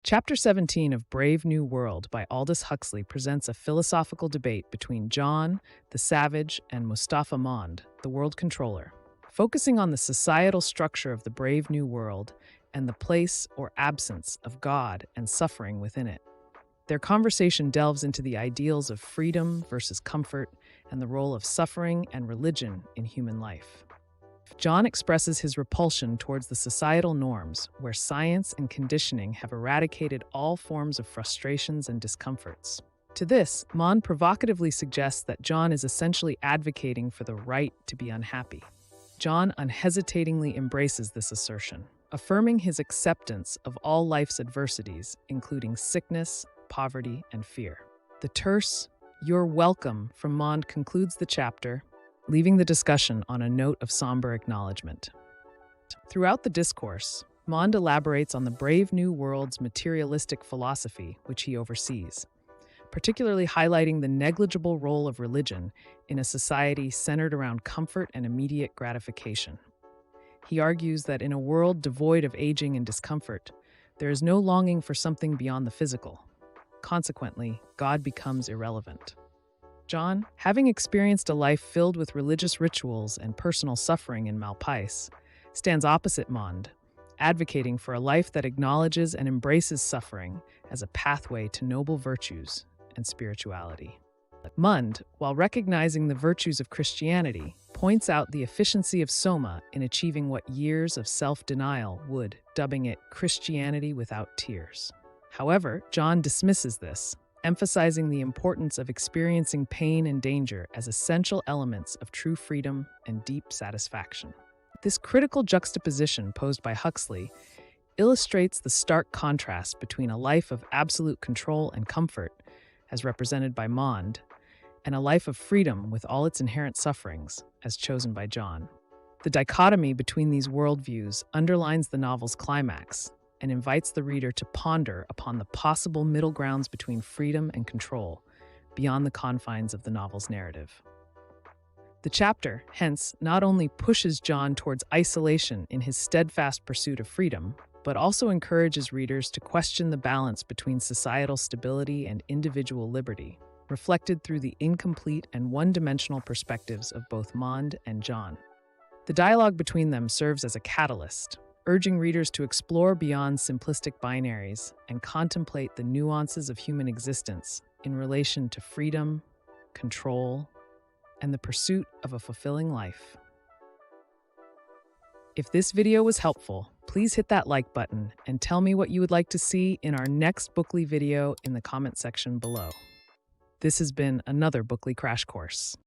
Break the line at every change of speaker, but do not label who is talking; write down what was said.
Chapter 17 of Brave New World by Aldous Huxley presents a philosophical debate between John, the savage, and Mustapha Mond, the world controller, focusing on the societal structure of the Brave New World and the place or absence of God and suffering within it. Their conversation delves into the ideals of freedom versus comfort and the role of suffering and religion in human life. John expresses his repulsion towards the societal norms where science and conditioning have eradicated all forms of frustrations and discomforts. To this, Mond provocatively suggests that John is essentially advocating for the right to be unhappy. John unhesitatingly embraces this assertion, affirming his acceptance of all life's adversities, including sickness, poverty, and fear. The terse, "You're welcome" from Mond concludes the chapter, leaving the discussion on a note of somber acknowledgement. Throughout the discourse, Mond elaborates on the Brave New World's materialistic philosophy, which he oversees, particularly highlighting the negligible role of religion in a society centered around comfort and immediate gratification. He argues that in a world devoid of aging and discomfort, there is no longing for something beyond the physical. Consequently, God becomes irrelevant. John, having experienced a life filled with religious rituals and personal suffering in Malpais, stands opposite Mond, advocating for a life that acknowledges and embraces suffering as a pathway to noble virtues and spirituality. Mond, while recognizing the virtues of Christianity, points out the efficiency of Soma in achieving what years of self-denial would, dubbing it Christianity without tears. However, John dismisses this, emphasizing the importance of experiencing pain and danger as essential elements of true freedom and deep satisfaction. This critical juxtaposition posed by Huxley illustrates the stark contrast between a life of absolute control and comfort, as represented by Mond, and a life of freedom with all its inherent sufferings, as chosen by John. The dichotomy between these worldviews underlines the novel's climax and invites the reader to ponder upon the possible middle grounds between freedom and control, beyond the confines of the novel's narrative. The chapter, hence, not only pushes John towards isolation in his steadfast pursuit of freedom, but also encourages readers to question the balance between societal stability and individual liberty, reflected through the incomplete and one-dimensional perspectives of both Mond and John. The dialogue between them serves as a catalyst, urging readers to explore beyond simplistic binaries and contemplate the nuances of human existence in relation to freedom, control, and the pursuit of a fulfilling life. If this video was helpful, please hit that like button and tell me what you would like to see in our next Bookly video in the comment section below. This has been another Bookly Crash Course.